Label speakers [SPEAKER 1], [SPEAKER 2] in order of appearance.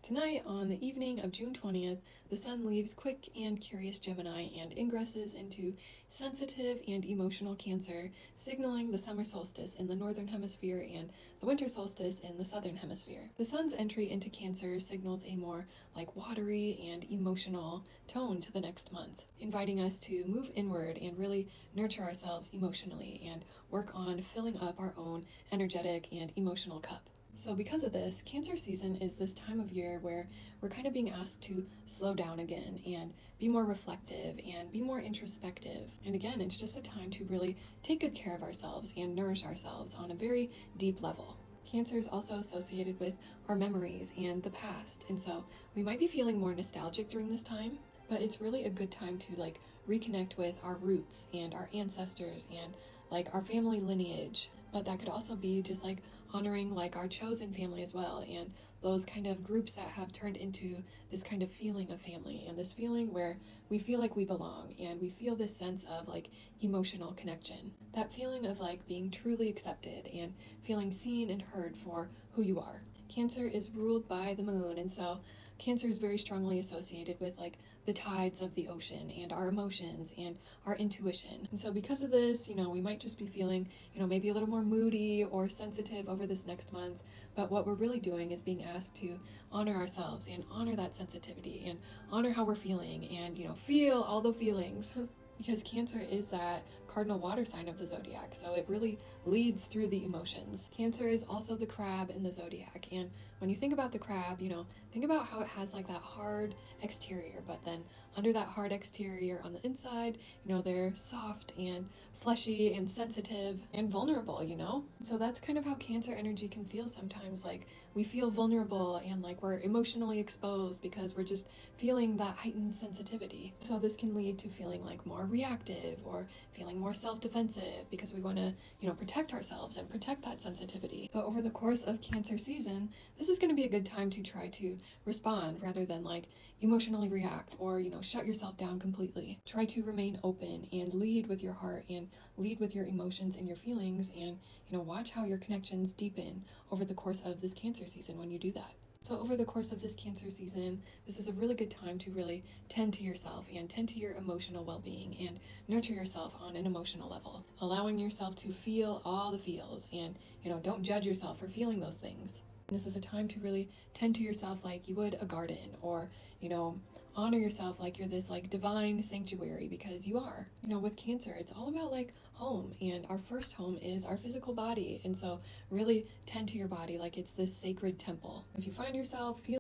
[SPEAKER 1] Tonight, on the evening of June 20th, the sun leaves quick and curious Gemini and ingresses into sensitive and emotional Cancer, signaling the summer solstice in the northern hemisphere and the winter solstice in the southern hemisphere. The sun's entry into Cancer signals a more watery and emotional tone to the next month, inviting us to move inward and really nurture ourselves emotionally and work on filling up our own energetic and emotional cup. So because of this, Cancer season is this time of year where we're kind of being asked to slow down again and be more reflective and be more introspective. And again, it's just a time to really take good care of ourselves and nourish ourselves on a very deep level. Cancer is also associated with our memories and the past, and so we might be feeling more nostalgic during this time, but it's really a good time to reconnect with our roots and our ancestors and our family lineage. But that could also be just honoring our chosen family as well, and those kind of groups that have turned into this kind of feeling of family and this feeling where we feel like we belong and we feel this sense of emotional connection. That feeling of being truly accepted and feeling seen and heard for who you are. Cancer is ruled by the moon, and so Cancer is very strongly associated with the tides of the ocean and our emotions and our intuition. And so because of this, we might just be feeling, maybe a little more moody or sensitive over this next month. But what we're really doing is being asked to honor ourselves and honor that sensitivity and honor how we're feeling and, feel all the feelings. Because Cancer is that cardinal water sign of the zodiac, so it really leads through the emotions. Cancer is also the crab in the zodiac, and when you think about the crab, think about how it has that hard exterior, but then under that hard exterior on the inside, they're soft and fleshy and sensitive and vulnerable, So that's kind of how Cancer energy can feel sometimes. We feel vulnerable and we're emotionally exposed because we're just feeling that heightened sensitivity. So this can lead to feeling more reactive or feeling more self-defensive because we want to, protect ourselves and protect that sensitivity. So over the course of Cancer season, this is going to be a good time to try to respond rather than emotionally react or, shut yourself down completely. Try to remain open and lead with your heart and lead with your emotions and your feelings and, watch how your connections deepen over the course of this Cancer season when you do that. So over the course of this Cancer season, this is a really good time to really tend to yourself and tend to your emotional well-being and nurture yourself on an emotional level, allowing yourself to feel all the feels and, don't judge yourself for feeling those things. This is a time to really tend to yourself like you would a garden or, honor yourself like you're this divine sanctuary because you are. With Cancer, it's all about home, and our first home is our physical body. And so really tend to your body like it's this sacred temple. If you find yourself feeling